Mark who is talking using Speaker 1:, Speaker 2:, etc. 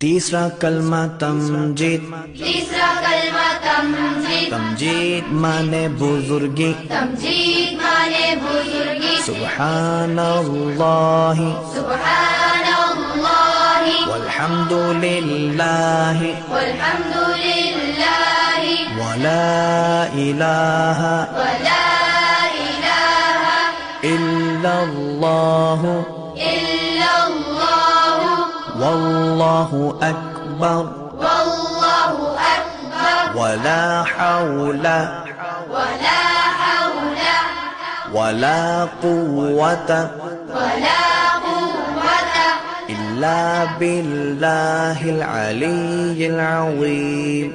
Speaker 1: तीसरा कलमा तमजीद।
Speaker 2: तीसरा कलमा तमजीद।
Speaker 1: तमजीद माने बुजुर्गी।
Speaker 2: तमजीद माने बुजुर्गी।
Speaker 1: सुब्हानल्लाहि
Speaker 2: सुब्हानल्लाहि
Speaker 1: वल्हम्दुलिल्लाहि
Speaker 2: वल्हम्दुलिल्लाहि
Speaker 1: वला इलाहा इल्लल्लाहु वल्लाहु अकबर वला हौला वला कुव्वता इल्ला बिल्लाहिल अलिय्यिल अज़ीम।